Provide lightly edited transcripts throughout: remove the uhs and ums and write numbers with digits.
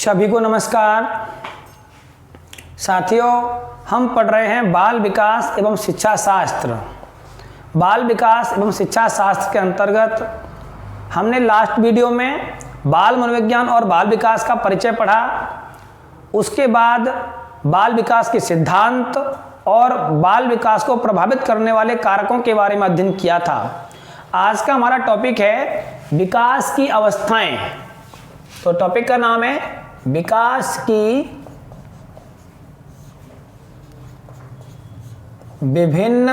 सभी को नमस्कार। साथियों, हम पढ़ रहे हैं बाल विकास एवं शिक्षा शास्त्र। बाल विकास एवं शिक्षा शास्त्र के अंतर्गत हमने लास्ट वीडियो में बाल मनोविज्ञान और बाल विकास का परिचय पढ़ा। उसके बाद बाल विकास के सिद्धांत और बाल विकास को प्रभावित करने वाले कारकों के बारे में अध्ययन किया था। आज का हमारा टॉपिक है विकास की अवस्थाएं। तो टॉपिक का नाम है विकास की विभिन्न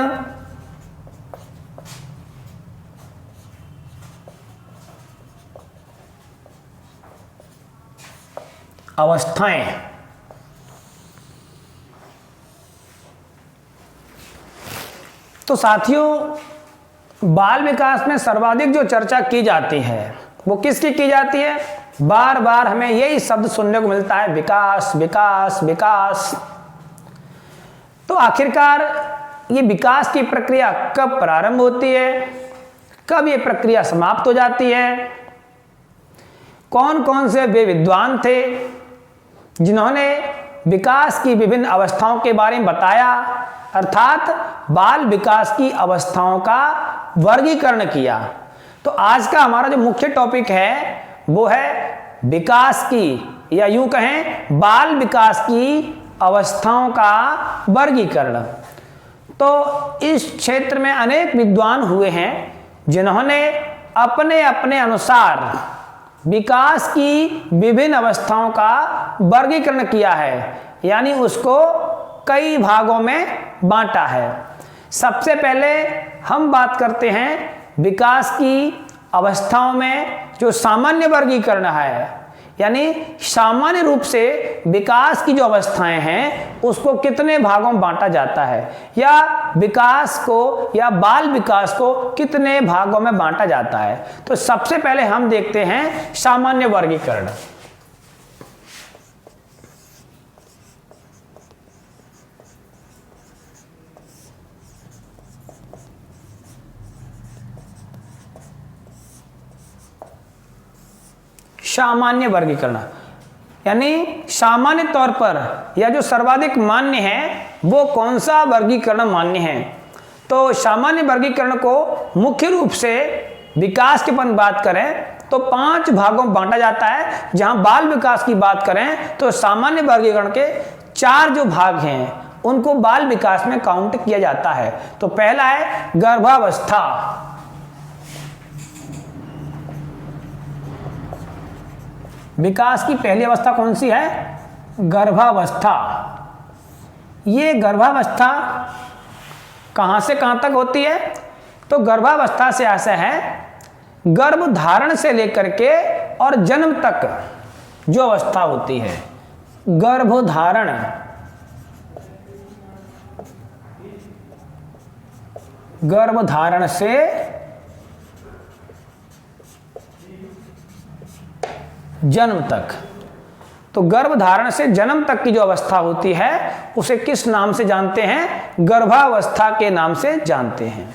अवस्थाएं। तो साथियों, बाल विकास में सर्वाधिक जो चर्चा की जाती है वो किसकी की जाती है? बार बार हमें यही शब्द सुनने को मिलता है, विकास विकास विकास। तो आखिरकार ये विकास की प्रक्रिया कब प्रारंभ होती है, कब ये प्रक्रिया समाप्त हो जाती है? कौन कौन से वे विद्वान थे जिन्होंने विकास की विभिन्न अवस्थाओं के बारे में बताया, अर्थात बाल विकास की अवस्थाओं का वर्गीकरण किया? तो आज का हमारा जो मुख्य टॉपिक है वो है विकास की, या यूं कहें बाल विकास की अवस्थाओं का वर्गीकरण। तो इस क्षेत्र में अनेक विद्वान हुए हैं जिन्होंने अपने अपने अनुसार विकास की विभिन्न अवस्थाओं का वर्गीकरण किया है, यानी उसको कई भागों में बांटा है। सबसे पहले हम बात करते हैं विकास की अवस्थाओं में जो सामान्य वर्गीकरण है, यानी सामान्य रूप से विकास की जो अवस्थाएं हैं उसको कितने भागों में बांटा जाता है, या विकास को या बाल विकास को कितने भागों में बांटा जाता है। तो सबसे पहले हम देखते हैं सामान्य वर्गीकरण। सामान्य वर्गीकरण यानी सामान्य तौर पर या जो सर्वाधिक मान्य है वो कौन सा वर्गीकरण मान्य है? तो सामान्य वर्गीकरण को मुख्य रूप से विकास के अपन बात करें तो 5 भागों में बांटा जाता है। जहां बाल विकास की बात करें तो सामान्य वर्गीकरण के 4 जो भाग हैं उनको बाल विकास में काउंट किया जाता है। तो पहला है गर्भावस्था। विकास की पहली अवस्था कौन सी है? गर्भावस्था। ये गर्भावस्था कहां से कहां तक होती है? तो गर्भावस्था से ऐसा है गर्भ धारण से लेकर के और जन्म तक जो अवस्था होती है, गर्भधारण, गर्भधारण से जन्म तक। तो गर्भधारण से जन्म तक की जो अवस्था होती है उसे किस नाम से जानते हैं? गर्भावस्था के नाम से जानते हैं।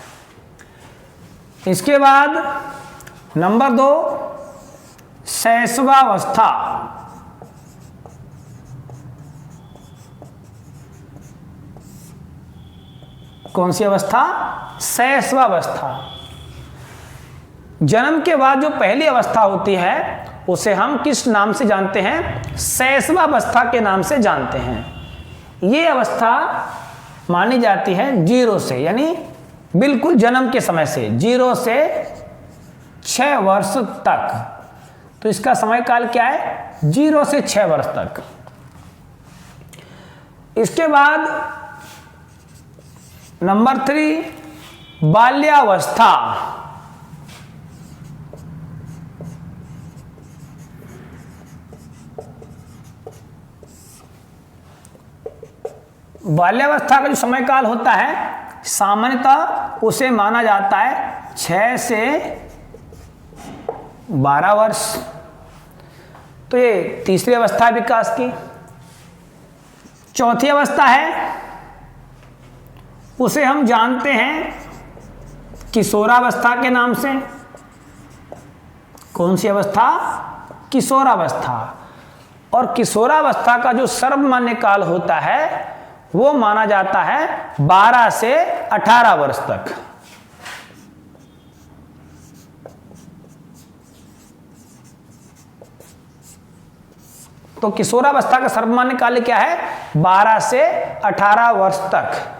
इसके बाद नंबर 2 शैशवावस्था। कौन सी अवस्था? शैशवावस्था। जन्म के बाद जो पहली अवस्था होती है उसे हम किस नाम से जानते हैं? शैशवावस्था के नाम से जानते हैं। ये अवस्था मानी जाती है 0 से, यानी बिल्कुल जन्म के समय से 0 से 6 वर्ष तक। तो इसका समय काल क्या है? 0 से 6 वर्ष तक। इसके बाद नंबर 3 बाल्यावस्था। बाल्यावस्था का जो समय काल होता है सामान्यतः उसे माना जाता है 6 से 12 वर्ष। तो ये तीसरी अवस्था है विकास की। चौथी अवस्था है उसे हम जानते हैं किशोरावस्था के नाम से। कौन सी अवस्था? किशोरावस्था। और किशोरावस्था का जो सर्वमान्य काल होता है वो माना जाता है 12 से 18 वर्ष तक। तो किशोरावस्था का सर्वमान्य काल क्या है? 12 से 18 वर्ष तक।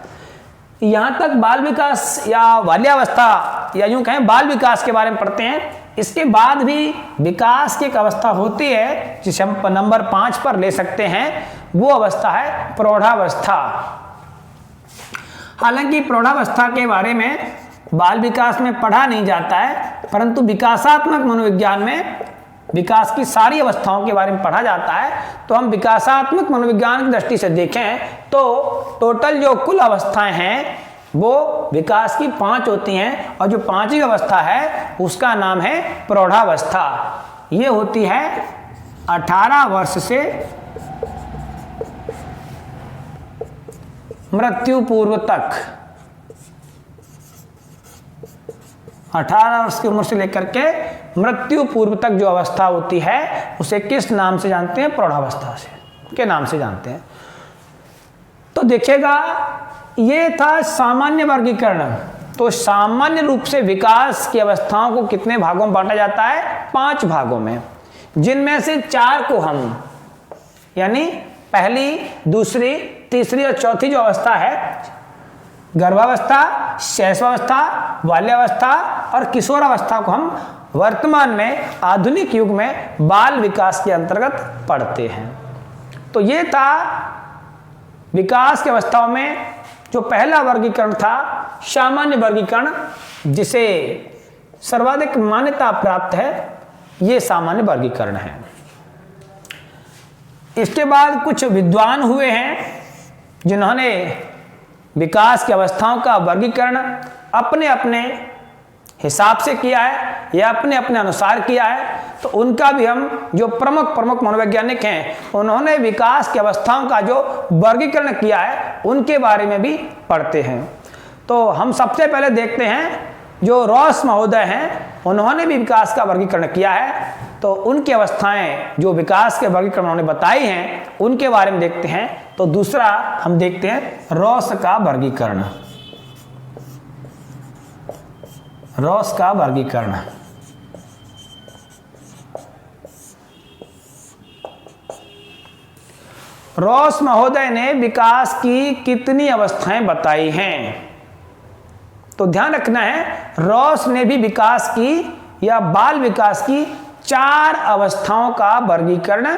यहां तक बाल विकास या बाल्यावस्था या यूं कहें बाल विकास के बारे में पढ़ते हैं। इसके बाद भी विकास की एक अवस्था होती है जिसे हम नंबर 5 पर ले सकते हैं, वो अवस्था है प्रौढ़ावस्था। हालांकि प्रौढ़ावस्था के बारे में बाल विकास में पढ़ा नहीं जाता है, परंतु विकासात्मक मनोविज्ञान में विकास की सारी अवस्थाओं के बारे में पढ़ा जाता है। तो हम विकासात्मक मनोविज्ञान की दृष्टि से देखें तो टोटल जो कुल अवस्थाएं हैं वो विकास की 5 होती हैं, और जो 5वीं अवस्था है उसका नाम है प्रौढ़ावस्था। ये होती है 18 वर्ष से मृत्यु पूर्व तक। 18 वर्ष की उम्र से लेकर के मृत्यु पूर्व तक जो अवस्था होती है उसे किस नाम से जानते हैं? प्रौढ़ावस्था से के नाम से जानते हैं। तो देखिएगा, ये था सामान्य वर्गीकरण। तो सामान्य रूप से विकास की अवस्थाओं को कितने भागों में बांटा जाता है? 5 भागों में, जिनमें से 4 को हम यानी पहली, दूसरी, तीसरी और चौथी जो अवस्था है, गर्भावस्था, शैशवावस्था, बाल्यावस्था और किशोरावस्था को हम वर्तमान में आधुनिक युग में बाल विकास के अंतर्गत पढ़ते हैं। तो ये था विकास की अवस्थाओं में जो पहला वर्गीकरण था, सामान्य वर्गीकरण, जिसे सर्वाधिक मान्यता प्राप्त है, ये सामान्य वर्गीकरण है। इसके बाद कुछ विद्वान हुए हैं जिन्होंने विकास की अवस्थाओं का वर्गीकरण अपने अपने हिसाब से किया है या अपने अपने अनुसार किया है। तो उनका भी हम जो प्रमुख मनोवैज्ञानिक हैं उन्होंने विकास की अवस्थाओं का जो वर्गीकरण किया है उनके बारे में भी पढ़ते हैं। तो हम सबसे पहले देखते हैं जो रॉस महोदय हैं, उन्होंने भी विकास का वर्गीकरण किया है। तो उनकी अवस्थाएं जो विकास के वर्गीकरण उन्होंने बताई हैं उनके बारे में देखते हैं। तो दूसरा हम देखते हैं रॉस का वर्गीकरण। रॉस का वर्गीकरण रॉस महोदय ने विकास की कितनी अवस्थाएं बताई हैं? तो ध्यान रखना है, रॉस ने भी विकास की या बाल विकास की 4 अवस्थाओं का वर्गीकरण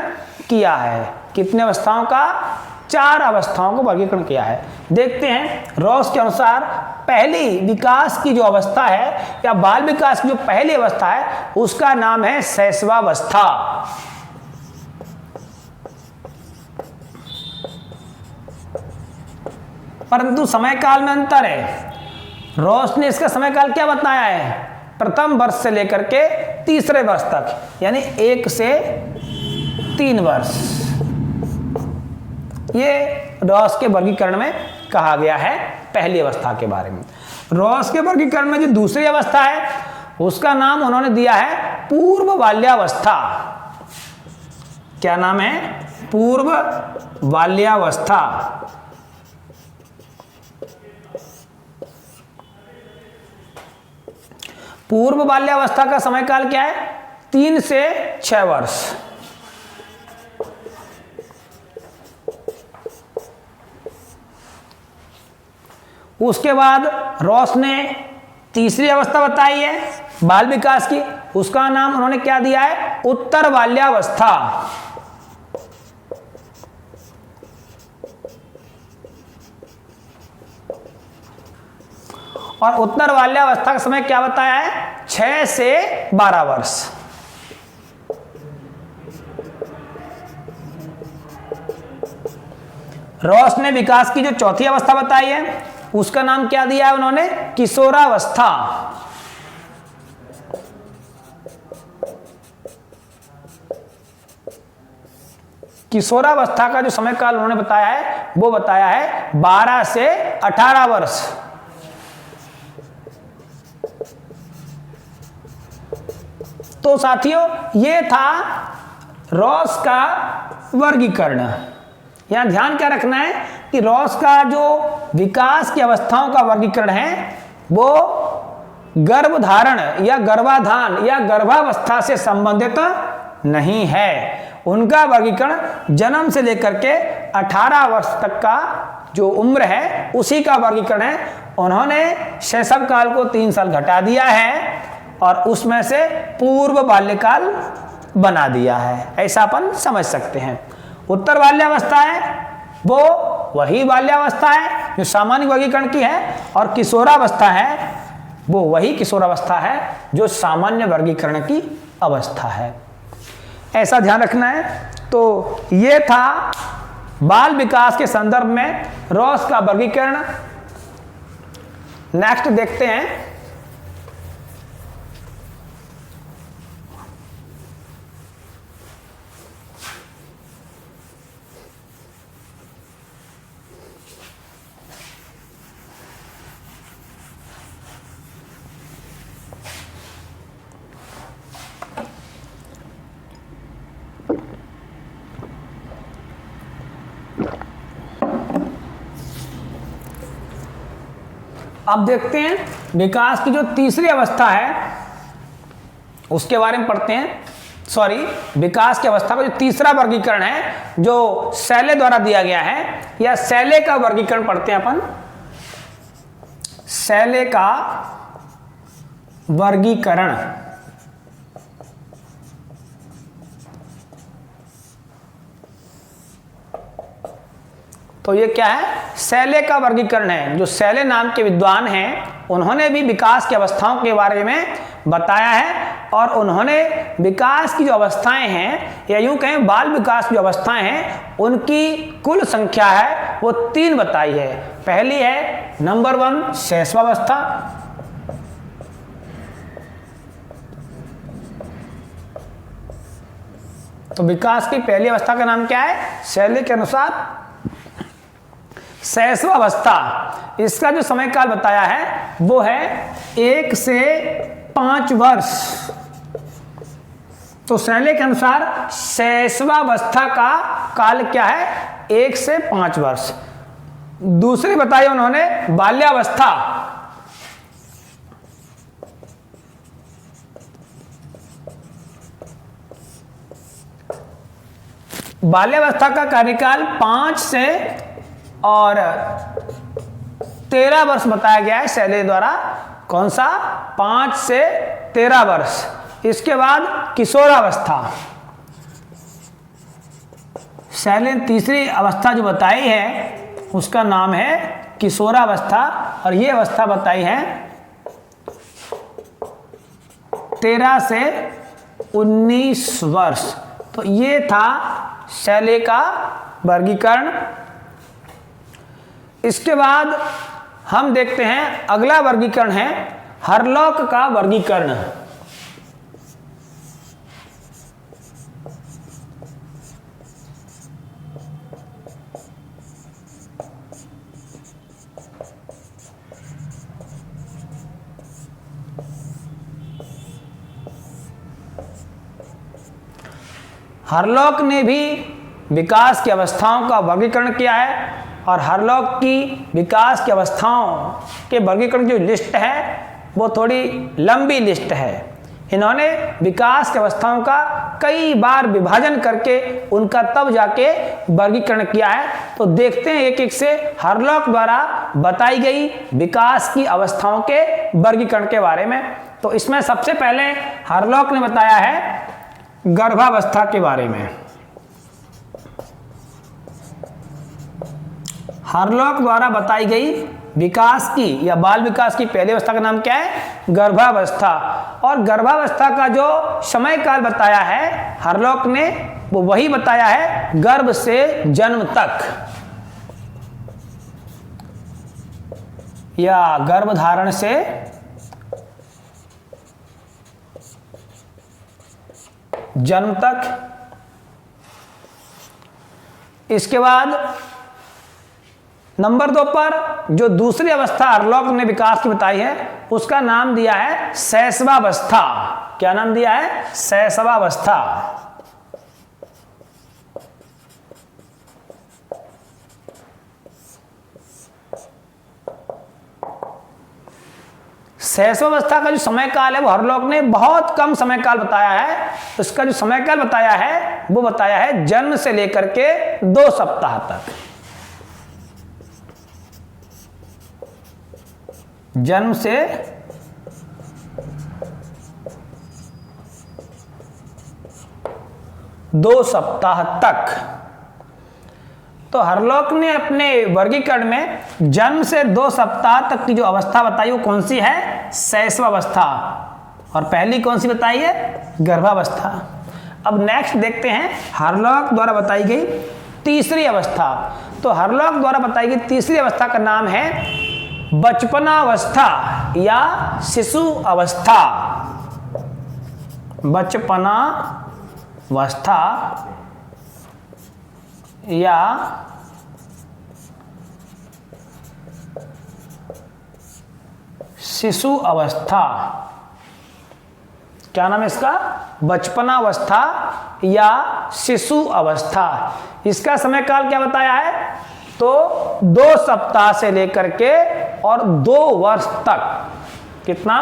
किया है। कितने अवस्थाओं का? 4 अवस्थाओं को वर्गीकरण किया है। देखते हैं रॉस के अनुसार पहली विकास की जो अवस्था है या बाल विकास की जो पहली अवस्था है उसका नाम है शैशवावस्था। परंतु समय काल में अंतर है। रॉस ने इसका समय काल क्या बताया है? प्रथम वर्ष से लेकर के तीसरे वर्ष तक, यानी 1 से 3 वर्ष। ये रॉस के वर्गीकरण में कहा गया है पहली अवस्था के बारे में। रॉस के वर्गीकरण में जो दूसरी अवस्था है उसका नाम उन्होंने दिया है पूर्व बाल्यावस्था। क्या नाम है? पूर्व बाल्यावस्था। पूर्व बाल्यावस्था का समय काल क्या है? 3 से 6 वर्ष। उसके बाद रॉस ने तीसरी अवस्था बताई है बाल विकास की, उसका नाम उन्होंने क्या दिया है? उत्तर बाल्यावस्था। और उत्तर बाल्यावस्था का समय क्या बताया है? 6 से 12 वर्ष। रॉस ने विकास की जो चौथी अवस्था बताई है उसका नाम क्या दिया है उन्होंने? किशोरावस्था। किशोरावस्था का जो समय काल उन्होंने बताया है वो बताया है 12 से 18 वर्ष। तो साथियों, ये था रॉस का वर्गीकरण। यहां ध्यान क्या रखना है कि रॉस का जो विकास की अवस्थाओं का वर्गीकरण है वो गर्भधारण या गर्भाधान या गर्भावस्था से संबंधित नहीं है। उनका वर्गीकरण जन्म से लेकर के 18 वर्ष तक का जो उम्र है उसी का वर्गीकरण है। उन्होंने शैशव काल को 3 साल घटा दिया है और उसमें से पूर्व बाल्यकाल बना दिया है, ऐसा अपन समझ सकते हैं। उत्तर बाल्यावस्था है वो वही बाल्यावस्था है जो सामान्य वर्गीकरण की है, और किशोरावस्था है वो वही किशोरावस्था है जो सामान्य वर्गीकरण की अवस्था है, ऐसा ध्यान रखना है। तो ये था बाल विकास के संदर्भ में रॉस का वर्गीकरण। नेक्स्ट देखते हैं अब देखते हैं विकास की जो तीसरी अवस्था है उसके बारे में पढ़ते हैं। विकास की अवस्था का जो तीसरा वर्गीकरण है जो शैले द्वारा दिया गया है, या शैले का वर्गीकरण पढ़ते हैं अपन। शैले का वर्गीकरण, तो ये क्या है, शैले का वर्गीकरण है। जो शैले नाम के विद्वान हैं उन्होंने भी विकास की अवस्थाओं के बारे में बताया है, और उन्होंने विकास की जो अवस्थाएं हैं या यूं कहें बाल विकास की जो अवस्थाएं हैं उनकी कुल संख्या है वो 3 बताई है। पहली है नंबर 1 शैशवावस्था, तो विकास की पहली अवस्था का नाम क्या है, शैले के अनुसार शैशवावस्था। इसका जो समय काल बताया है वो है 1 से 5 वर्ष। तो शैले के अनुसार शैशवावस्था का काल क्या है, 1 से 5 वर्ष। दूसरी बताई उन्होंने बाल्यावस्था, बाल्यावस्था का कार्यकाल 5 से और 13 वर्ष बताया गया है शैले द्वारा। कौन सा, 5 से 13 वर्ष। इसके बाद किशोरावस्था, शैले ने तीसरी अवस्था जो बताई है उसका नाम है किशोरावस्था, और ये अवस्था बताई है 13 से 19 वर्ष। तो ये था शैले का वर्गीकरण। इसके बाद हम देखते हैं अगला वर्गीकरण है हरलॉक का वर्गीकरण। हरलॉक ने भी विकास की अवस्थाओं का वर्गीकरण किया है, और हरलॉक की विकास की अवस्थाओं के वर्गीकरण की लिस्ट है वो थोड़ी लंबी लिस्ट है। इन्होंने विकास की अवस्थाओं का कई बार विभाजन करके उनका तब जाके वर्गीकरण किया है। तो देखते हैं एक एक से हरलॉक द्वारा बताई गई विकास की अवस्थाओं के वर्गीकरण के बारे में। तो इसमें सबसे पहले हरलॉक ने बताया है गर्भावस्था के बारे में। हरलॉक द्वारा बताई गई विकास की या बाल विकास की पहली अवस्था का नाम क्या है, गर्भावस्था। और गर्भावस्था का जो समय काल बताया है हरलॉक ने वो वही बताया है गर्भ से जन्म तक, या गर्भधारण से जन्म तक। इसके बाद नंबर 2 पर जो दूसरी अवस्था हरलॉक ने विकास की बताई है उसका नाम दिया है शैशवावस्था। क्या नाम दिया है, शैशवावस्था। शैशवावस्था का जो समय काल है वो हरलॉक ने बहुत कम समय काल बताया है। उसका जो समय काल बताया है वो बताया है जन्म से लेकर के 2 सप्ताह तक। जन्म से 2 सप्ताह तक। तो हरलॉक ने अपने वर्गीकरण में जन्म से 2 सप्ताह तक की जो अवस्था बताई वो कौन सी है? शैशवावस्था। और पहली कौन सी बताई है? गर्भावस्था। अब नेक्स्ट देखते हैं हरलॉक द्वारा बताई गई तीसरी अवस्था। तो हरलॉक द्वारा बताई गई तीसरी अवस्था का नाम है बचपनावस्था या शिशु अवस्था। बचपनावस्था या शिशु अवस्था। क्या नाम है इसका? बचपनावस्था या शिशु अवस्था। इसका समय काल क्या बताया है? तो 2 सप्ताह से लेकर के और 2 वर्ष तक। कितना?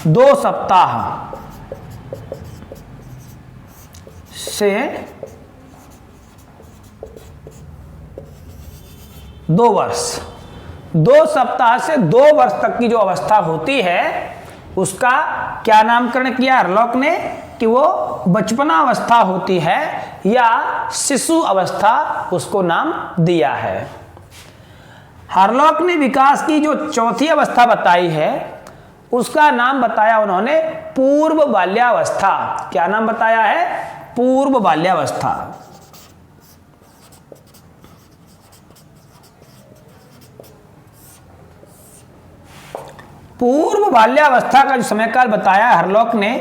2 सप्ताह से 2 वर्ष। 2 सप्ताह से 2 वर्ष तक की जो अवस्था होती है उसका क्या नामकरण किया हरलॉक ने कि वो बचपनावस्था होती है या शिशु अवस्था, उसको नाम दिया है। हरलॉक ने विकास की जो चौथी अवस्था बताई है उसका नाम बताया उन्होंने पूर्व बाल्यावस्था। क्या नाम बताया है? पूर्व बाल्यावस्था। पूर्व बाल्यावस्था का जो समय काल बताया हरलॉक ने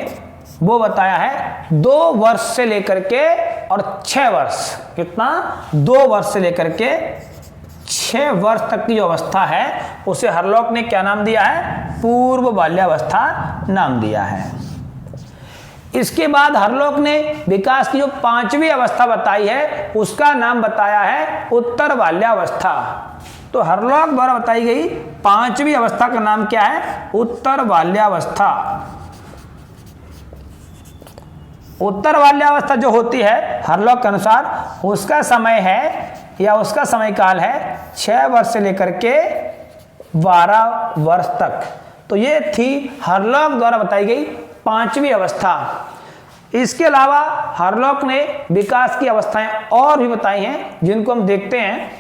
वो बताया है 2 वर्ष से लेकर के और 6 वर्ष। कितना? 2 वर्ष से लेकर के 6 वर्ष तक की जो अवस्था है उसे हरलॉक ने क्या नाम दिया है? पूर्व बाल्यावस्था नाम दिया है। इसके बाद हरलॉक ने विकास की जो 5वीं अवस्था बताई है उसका नाम बताया है उत्तर बाल्यावस्था। तो हरलॉक द्वारा बताई गई 5वीं अवस्था का नाम क्या है? उत्तर बाल्यावस्था। उत्तर बाल्यावस्था जो होती है हरलॉक के अनुसार उसका समय है या उसका समय काल है 6 वर्ष से लेकर के 12 वर्ष तक। तो ये थी हरलॉक द्वारा बताई गई 5वीं अवस्था। इसके अलावा हरलॉक ने विकास की अवस्थाएं और भी बताई हैं जिनको हम देखते हैं।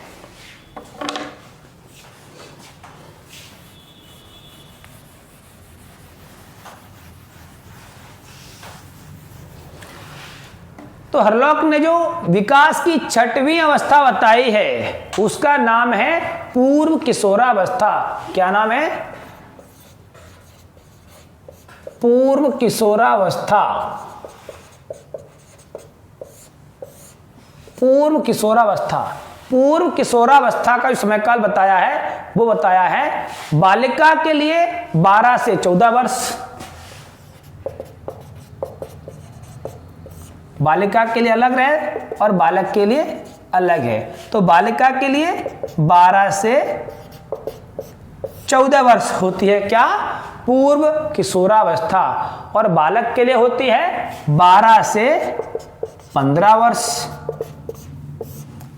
तो हरलॉक ने जो विकास की 6वीं अवस्था बताई है उसका नाम है पूर्व किशोरावस्था। क्या नाम है? पूर्व किशोरावस्था। पूर्व किशोरावस्था। पूर्व किशोरावस्था का जो समय काल बताया है वो बताया है बालिका के लिए 12 से 14 वर्ष। बालिका के लिए अलग रहे और बालक के लिए अलग है। तो बालिका के लिए 12 से 14 वर्ष होती है क्या? पूर्व किशोरावस्था। और बालक के लिए होती है 12 से 15 वर्ष।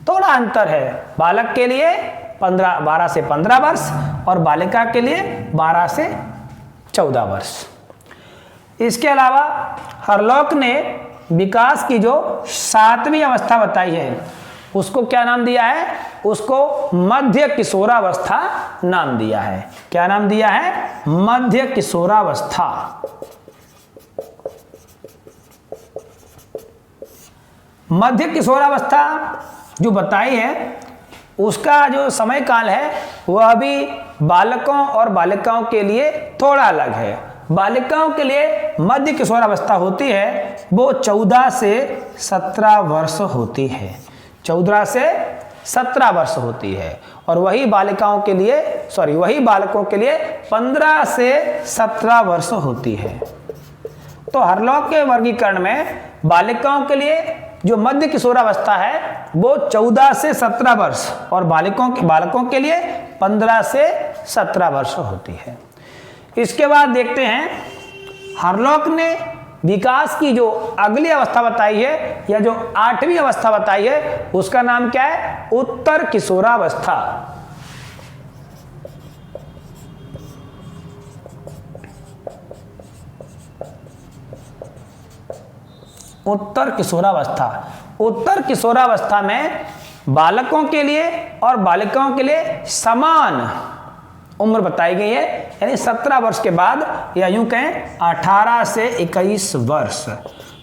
थोड़ा अंतर है, बालक के लिए 12 से 15 वर्ष और बालिका के लिए 12 से 14 वर्ष। इसके अलावा हरलॉक ने विकास की जो 7वीं अवस्था बताई है उसको क्या नाम दिया है? उसको मध्य किशोरावस्था नाम दिया है। क्या नाम दिया है? मध्य किशोरावस्था। मध्य किशोरावस्था जो बताई है उसका जो समय काल है वह भी बालकों और बालिकाओं के लिए थोड़ा अलग है। बालिकाओं के लिए मध्य किशोरावस्था होती है वो 14 से 17 वर्ष होती है। 14 से 17 वर्ष होती है। और वही बालिकाओं के लिए वही बालकों के लिए 15 से 17 वर्ष होती है। तो हरलॉक के वर्गीकरण में बालिकाओं के लिए जो मध्य किशोरावस्था है वो 14 से 17 वर्ष और बालकों के लिए 15 से 17 वर्ष होती है। इसके बाद देखते हैं हरलॉक ने विकास की जो अगली अवस्था बताई है या जो 8वीं अवस्था बताई है उसका नाम क्या है? उत्तर किशोरावस्था। उत्तर किशोरावस्था। उत्तर किशोरावस्था में बालकों के लिए और बालिकाओं के लिए समान उम्र बताई गई है, यानी 17 वर्ष के बाद या यूं कहें 18 से 21 वर्ष।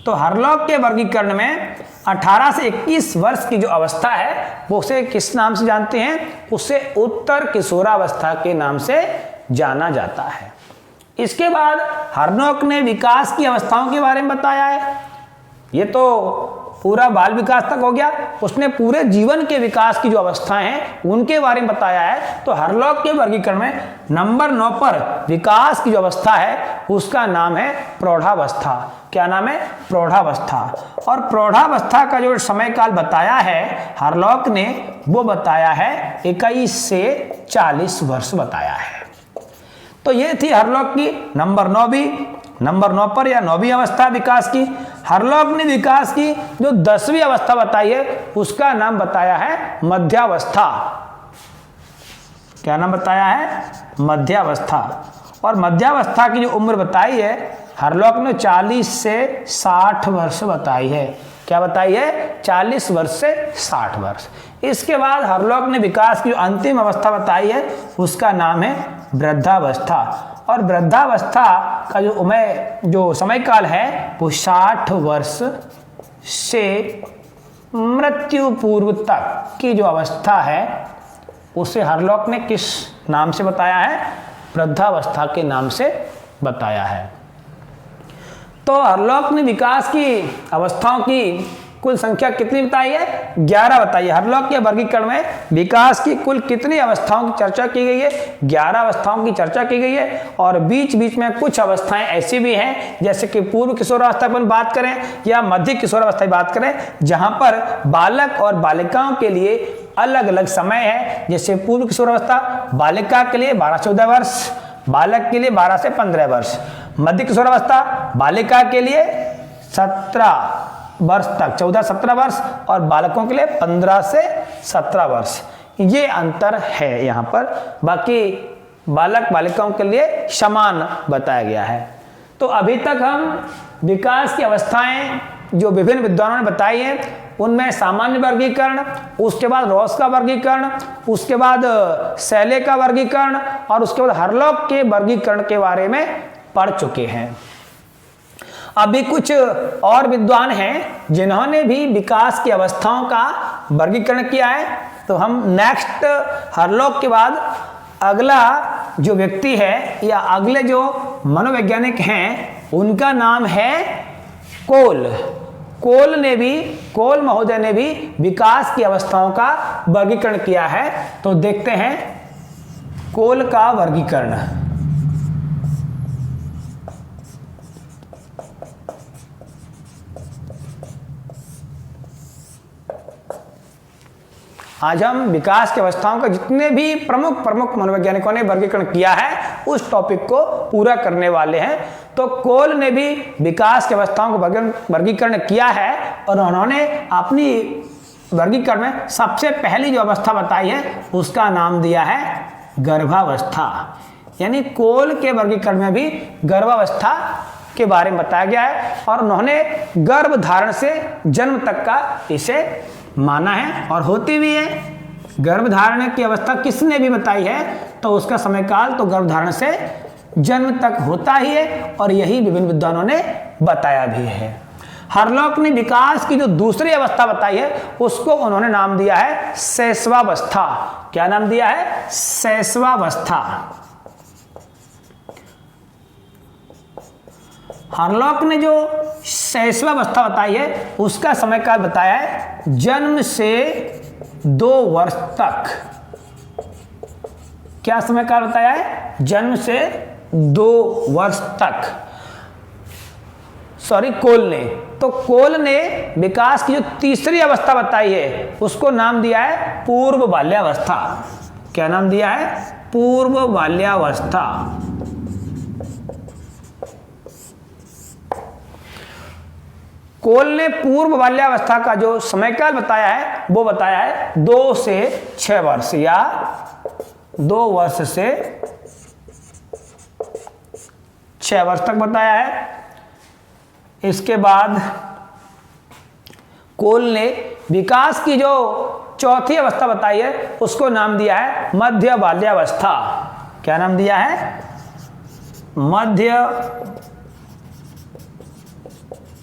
तो हरलॉक के वर्गीकरण में 18 से 21 वर्ष की जो अवस्था है वो उसे किस नाम से जानते हैं? उसे उत्तर किशोरावस्था के नाम से जाना जाता है। इसके बाद हरलॉक ने विकास की अवस्थाओं के बारे में बताया है। ये तो पूरा बाल विकास तक हो गया, उसने पूरे जीवन के विकास की जो अवस्थाएं हैं उनके बारे में बताया है। तो हरलॉक के वर्गीकरण में नंबर 9 पर विकास की जो अवस्था है उसका नाम है प्रौढ़ावस्था। क्या नाम है? प्रौढ़ावस्था। और प्रौढ़ावस्था का जो समय काल बताया है हरलॉक ने वो बताया है 21 से 40 वर्ष बताया है। तो ये थी हरलॉक की नंबर 9 पर या 9वीं अवस्था विकास की। हरलॉक ने विकास की जो 10वीं अवस्था बताई है उसका नाम बताया है मध्यावस्था। क्या नाम बताया है? मध्यावस्था। और मध्यावस्था की जो उम्र बताई है हरलॉक ने 40 से 60 वर्ष बताई है। क्या बताई है? 40 वर्ष से 60 वर्ष। इसके बाद हरलॉक ने विकास की जो अंतिम अवस्था बताई है उसका नाम है वृद्धावस्था। और वृद्धावस्था का जो समय काल है वो 60 वर्ष से मृत्यु पूर्व तक की जो अवस्था है उसे हरलॉक ने किस नाम से बताया है? वृद्धावस्था के नाम से बताया है। तो हरलॉक ने विकास की अवस्थाओं की कुल संख्या कितनी बताई है? 11 बताई है। हरलॉक के वर्गीकरण में विकास की कुल कितनी अवस्थाओं की चर्चा की गई है? 11 अवस्थाओं की चर्चा की गई है। और बीच बीच में कुछ अवस्थाएं ऐसी भी हैं जैसे कि पूर्व किशोरावस्था पर बात करें या मध्य किशोरावस्था की बात करें जहां पर बालक और बालिकाओं के लिए अलग अलग समय है। जैसे पूर्व किशोरावस्था बालिका के लिए 12-14 वर्ष, बालक के लिए 12 से 15 वर्ष। मध्य किशोरावस्था बालिका के लिए 17 वर्ष तक, 14-17 वर्ष, और बालकों के लिए 15 से 17 वर्ष। ये अंतर है यहाँ पर। बाकी बालक बालिकाओं के लिए समान बताया गया है। तो अभी तक हम विकास की अवस्थाएं जो विभिन्न विद्वानों ने बताई हैं उनमें सामान्य वर्गीकरण, उसके बाद रॉस का वर्गीकरण, उसके बाद सैले का वर्गीकरण और उसके बाद हरलॉक के वर्गीकरण के बारे में पढ़ चुके हैं। अभी कुछ और विद्वान हैं जिन्होंने भी विकास की अवस्थाओं का वर्गीकरण किया है। तो हम नेक्स्ट हरलॉक के बाद अगला जो व्यक्ति है या अगले जो मनोवैज्ञानिक हैं उनका नाम है कोल। कोल महोदय ने भी विकास की अवस्थाओं का वर्गीकरण किया है। तो देखते हैं कोल का वर्गीकरण। आज हम विकास की अवस्थाओं का जितने भी प्रमुख मनोवैज्ञानिकों ने वर्गीकरण किया है उस टॉपिक को पूरा करने वाले हैं। तो कोल ने भी विकास की अवस्थाओं का वर्गीकरण किया है और उन्होंने अपनी वर्गीकरण में सबसे पहली जो अवस्था बताई है उसका नाम दिया है गर्भावस्था। यानी कोल के वर्गीकरण में भी गर्भावस्था के बारे में बताया गया है और उन्होंने गर्भ धारण से जन्म तक का इसे माना है और होती भी है। गर्भधारण की अवस्था किसने भी बताई है तो उसका समय काल तो गर्भधारण से जन्म तक होता ही है और यही विभिन्न विद्वानों ने बताया भी है। हरलॉक ने विकास की जो दूसरी अवस्था बताई है उसको उन्होंने नाम दिया है शैशवावस्था। क्या नाम दिया है? शैशवावस्था। हरलॉक ने जो शैशवावस्था बताई है उसका समय काल बताया है जन्म से 2 वर्ष तक। क्या समय काल बताया है? जन्म से 2 वर्ष तक। कोल ने तो कोल ने विकास की जो तीसरी अवस्था बताई है उसको नाम दिया है पूर्व बाल्यावस्था। क्या नाम दिया है? पूर्व बाल्यावस्था। कोल ने पूर्व बाल्यावस्था का जो समयकाल बताया है वो बताया है 2 से 6 वर्ष या 2 वर्ष से 6 वर्ष तक बताया है। इसके बाद कोल ने विकास की जो चौथी अवस्था बताई है उसको नाम दिया है मध्य बाल्यावस्था। क्या नाम दिया है? मध्य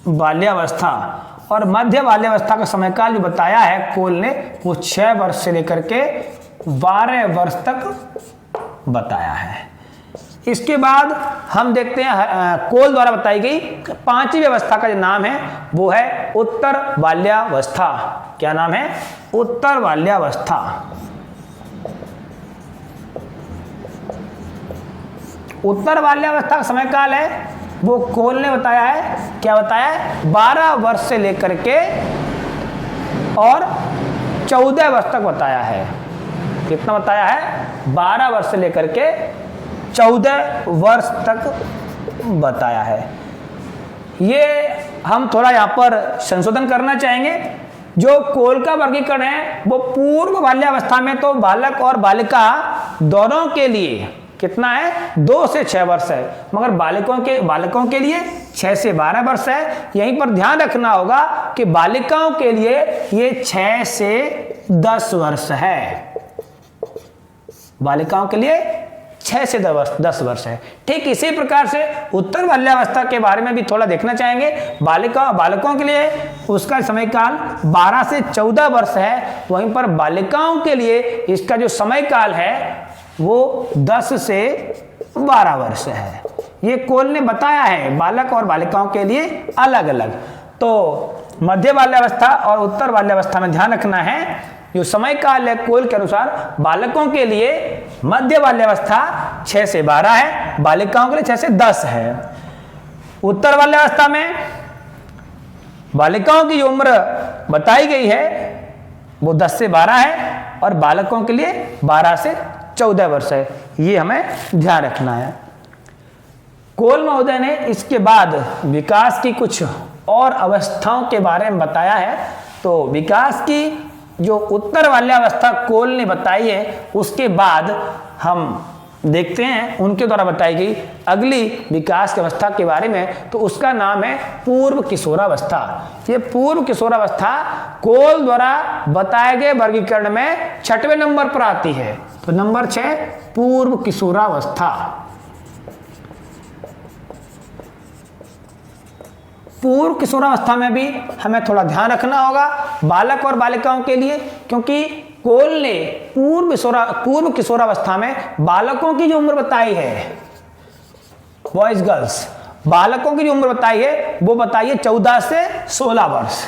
बाल्यावस्था। और मध्य बाल्यावस्था का समयकाल जो बताया है कोल ने वो 6 वर्ष से लेकर के 12 वर्ष तक बताया है। इसके बाद हम देखते हैं कोल द्वारा बताई गई 5वीं अवस्था का जो नाम है वो है उत्तर बाल्यावस्था। क्या नाम है? उत्तर बाल्यावस्था। उत्तर बाल्यावस्था का समयकाल है वो कोल ने बताया है। क्या बताया है? 12 वर्ष से लेकर के और 14 वर्ष तक बताया है। कितना बताया है? 12 वर्ष से लेकर के 14 वर्ष तक बताया है। ये हम थोड़ा यहाँ पर संशोधन करना चाहेंगे। जो कोल का वर्गीकरण है वो पूर्व बाल्यावस्था में तो बालक और बालिका दोनों के लिए कितना है? 2 से 6 वर्ष है, मगर बालकों के लिए 6 से 12 वर्ष है। यहीं पर ध्यान रखना होगा कि बालिकाओं के लिए ये 6 से 10 वर्ष है। बालिकाओं के लिए 6 से 10 वर्ष है। ठीक इसी प्रकार से उत्तर बाल्यावस्था के बारे में भी थोड़ा देखना चाहेंगे। बालकों के लिए उसका समयकाल 12 से 14 वर्ष है, वहीं पर बालिकाओं के लिए इसका जो समयकाल है वो 10 से 12 वर्ष है। ये कोल ने बताया है बालक और बालिकाओं के लिए अलग अलग। तो मध्य बाल्यावस्था और उत्तर बाल्यावस्था में ध्यान रखना है। जो समयकाल है कोल के अनुसार बालकों के लिए मध्य बाल्यावस्था 6 से 12 है, बालिकाओं के लिए 6 से 10 है। उत्तर बाल्यावस्था में बालिकाओं की जो उम्र बताई गई है वो 10 से 12 है और बालकों के लिए 12 से 14 वर्ष है। ये हमें ध्यान रखना है। कोल महोदय ने इसके बाद विकास की कुछ और अवस्थाओं के बारे में बताया है। तो विकास की जो उत्तर बाल्यावस्था कोल ने बताई है उसके बाद हम देखते हैं उनके द्वारा बताई गई अगली विकास की अवस्था के बारे में। तो उसका नाम है पूर्व किशोरावस्था। ये पूर्व किशोरावस्था कोल द्वारा बताए गए वर्गीकरण में 6वें नंबर पर आती है। तो नंबर 6 पूर्व किशोरावस्था। पूर्व किशोरावस्था में भी हमें थोड़ा ध्यान रखना होगा बालक और बालिकाओं के लिए, क्योंकि कोल ने पूर्व किशोरावस्था में बालकों की जो उम्र बताई है, बॉयज गर्ल्स, बालकों की जो उम्र बताई है वो बताइए 14 से 16 वर्ष।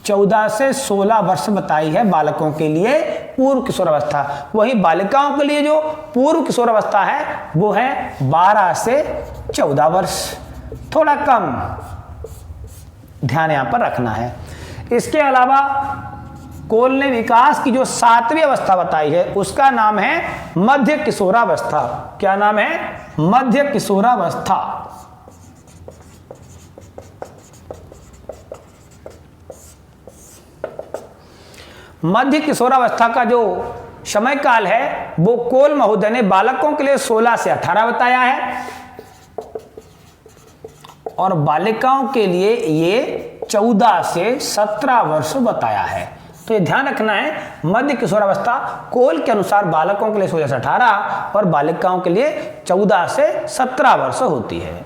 14 से 16 वर्ष बताई है बालकों के लिए पूर्व किशोरावस्था। वहीं बालिकाओं के लिए जो पूर्व किशोरावस्था है वो है 12 से 14 वर्ष। थोड़ा कम ध्यान यहां पर रखना है। इसके अलावा कोल ने विकास की जो 7वीं अवस्था बताई है उसका नाम है मध्य किशोरावस्था। क्या नाम है? मध्य किशोरावस्था। मध्य किशोरावस्था का जो समयकाल है वो कोल महोदय ने बालकों के लिए 16 से 18 बताया है और बालिकाओं के लिए ये 14 से 17 वर्ष बताया है। तो ये ध्यान रखना है, मध्य किशोरावस्था कोल के अनुसार बालकों के लिए 16 से 18 और बालिकाओं के लिए 14 से 17 वर्ष होती है।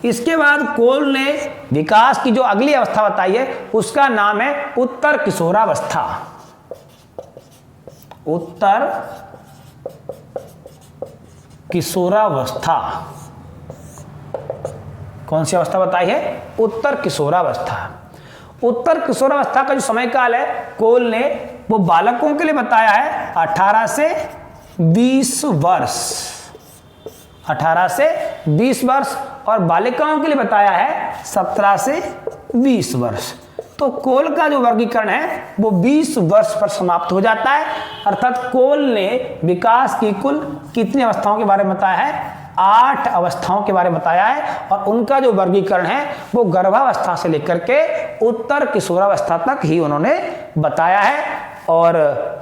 इसके बाद कोल ने विकास की जो अगली अवस्था बताई है उसका नाम है उत्तर किशोरावस्था। उत्तर किशोरावस्था। कौन सी अवस्था बताई है? उत्तर किशोरावस्था। उत्तर किशोरावस्था का जो समयकाल है कोल ने वो बालकों के लिए बताया है 18 से 20 वर्ष। 18 से 20 वर्ष और बालिकाओं के लिए बताया है 17 से 20 वर्ष। तो कोल का जो वर्गीकरण है वो 20 वर्ष पर समाप्त हो जाता है। अर्थात कोल ने विकास की कुल कितनी अवस्थाओं के बारे में बताया है? 8 अवस्थाओं के बारे में बताया है और उनका जो वर्गीकरण है वो गर्भावस्था से लेकर के उत्तर किशोरावस्था तक ही उन्होंने बताया है। और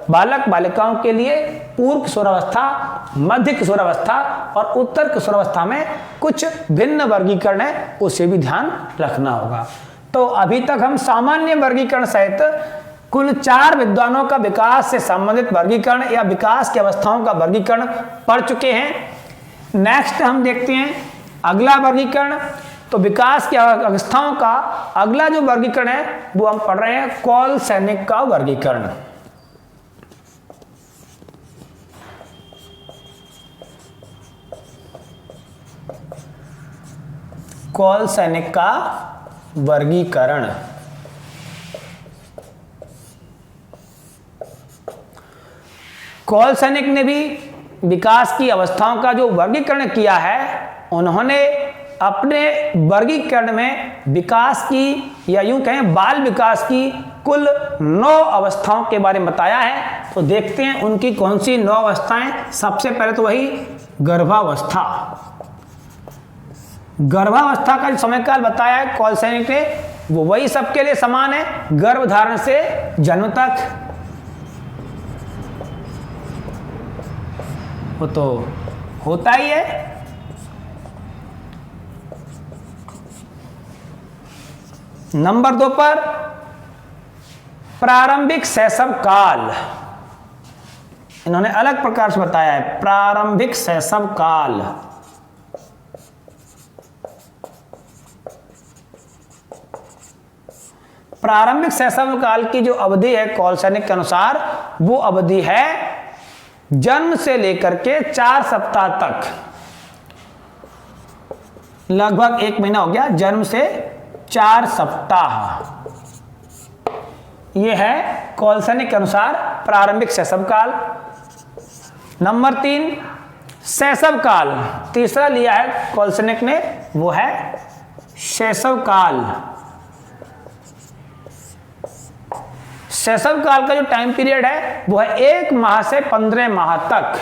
बालक बालिकाओं के लिए पूर्व किशोरावस्था, मध्य किशोरावस्था और उत्तर किशोरावस्था में कुछ भिन्न वर्गीकरण है, उसे भी ध्यान रखना होगा। तो अभी तक हम सामान्य वर्गीकरण सहित कुल 4 विद्वानों का विकास से संबंधित वर्गीकरण या विकास की अवस्थाओं का वर्गीकरण पढ़ चुके हैं। नेक्स्ट हम देखते हैं अगला वर्गीकरण। तो विकास की अवस्थाओं का अगला जो वर्गीकरण है वो हम पढ़ रहे हैं कॉल-सैनिक का वर्गीकरण। कॉल-सैनिक का वर्गीकरण। कॉल-सैनिक ने भी विकास की अवस्थाओं का जो वर्गीकरण किया है, उन्होंने अपने वर्गीकरण में विकास की या यूं कहें बाल विकास की कुल 9 अवस्थाओं के बारे में बताया है। तो देखते हैं उनकी कौन सी 9 अवस्थाएं। सबसे पहले तो वही गर्भावस्था। गर्भावस्था का जो समय काल बताया है कॉल-सैनिक ने वो वही सबके लिए समान है, गर्भधारण से जन्म तक। वो तो होता ही है। नंबर 2 पर प्रारंभिक शैशव काल, इन्होंने अलग प्रकार से बताया है। प्रारंभिक शैशव काल, प्रारंभिक शैशव काल की जो अवधि है कॉल-सैनिक के अनुसार वो अवधि है जन्म से लेकर के 4 सप्ताह तक। लगभग 1 महीना हो गया, जन्म से 4 सप्ताह, यह है कॉल-सैनिक के अनुसार प्रारंभिक शैशव काल। नंबर 3 शैशव काल, तीसरा लिया है कॉल-सैनिक ने, वो है शैशव काल। शैशव काल का जो टाइम पीरियड है वो है 1 माह से 15 माह तक,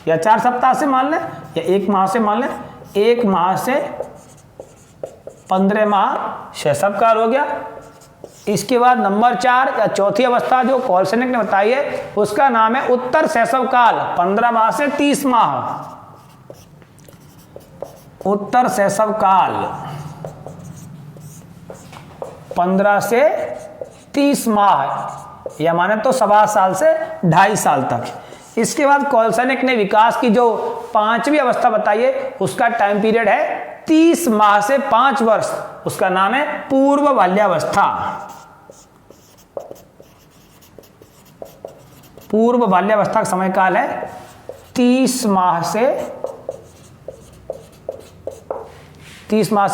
या 4 सप्ताह से मान लें या 1 माह से मान लें। 1 माह से 15 माह शैशव काल हो गया। इसके बाद नंबर 4 या चौथी अवस्था जो कॉल-सैनिक ने बताई है उसका नाम है उत्तर शैशव काल, 15 माह से 30 माह। उत्तर शैशव काल 15 से 30 माह, या माने तो 7 साल से 2.5 साल तक। इसके बाद कॉल-सैनिक ने विकास की जो 5वीं अवस्था बताई है उसका टाइम पीरियड है 30 माह से 5 वर्ष, उसका नाम है पूर्व बाल्यावस्था। पूर्व बाल्यावस्था का समय काल है 30 माह से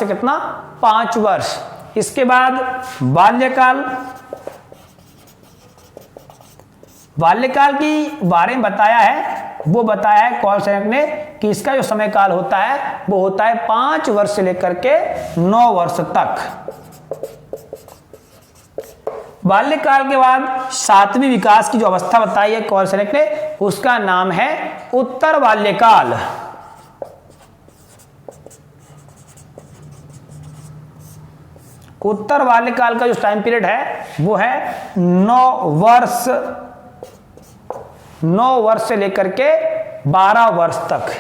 कितना, 5 वर्ष। इसके बाद बाल्यकाल, बाल्यकाल की बारे में बताया है, वो बताया है कॉल-सैनिक ने कि इसका जो समय काल होता है वो होता है 5 वर्ष से लेकर के 9 वर्ष तक। बाल्यकाल के बाद 7वीं विकास की जो अवस्था बताई है कॉल-सैनिक ने उसका नाम है उत्तर बाल्यकाल। उत्तर बाल्यकाल का जो टाइम पीरियड है वो है 9 वर्ष से लेकर के 12 वर्ष तक।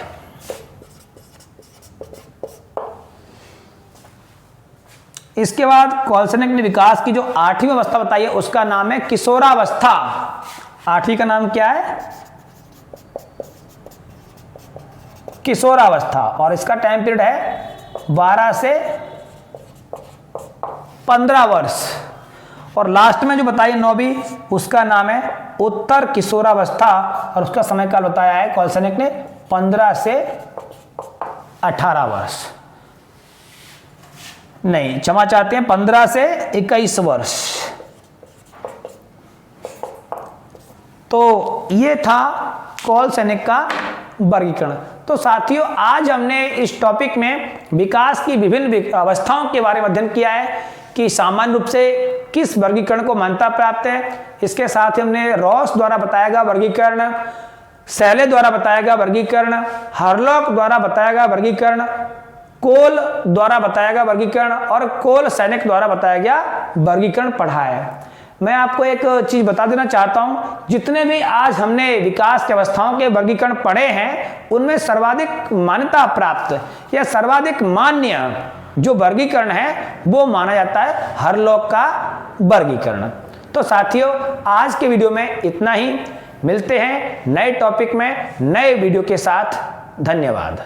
इसके बाद कॉल-सैनिक ने विकास की जो 8वीं अवस्था बताई है उसका नाम है किशोरावस्था। 8वीं का नाम क्या है? किशोरावस्था, और इसका टाइम पीरियड है 12 से 15 वर्ष। और लास्ट में जो बताई 9वीं उसका नाम है उत्तर किशोरावस्था, और उसका समय काल बताया है कॉल-सैनिक ने 15 से 18 वर्ष, नहीं क्षमा चाहते हैं 15 से 21 वर्ष। तो ये था कॉल-सैनिक का वर्गीकरण। तो साथियों आज हमने इस टॉपिक में विकास की विभिन्न अवस्थाओं के बारे में अध्ययन किया है कि सामान्य रूप से किस वर्गीकरण को मान्यता प्राप्त है। इसके साथ ही हमने रॉस द्वारा बताया गया वर्गीकरण, सैले द्वारा बताया गया वर्गीकरण, हरलॉक द्वारा बताया गया वर्गीकरण, कोल द्वारा बताया गया वर्गीकरण और कोल सैनिक द्वारा बताया गया वर्गीकरण पढ़ा है। मैं आपको एक चीज बता देना चाहता हूं, जितने भी आज हमने विकास की अवस्थाओं के वर्गीकरण पढ़े हैं उनमें सर्वाधिक मान्यता प्राप्त या सर्वाधिक मान्य जो वर्गीकरण है वो माना जाता है हरलॉक का वर्गीकरण। तो साथियों, आज के वीडियो में इतना ही। मिलते हैं नए टॉपिक में नए वीडियो के साथ। धन्यवाद।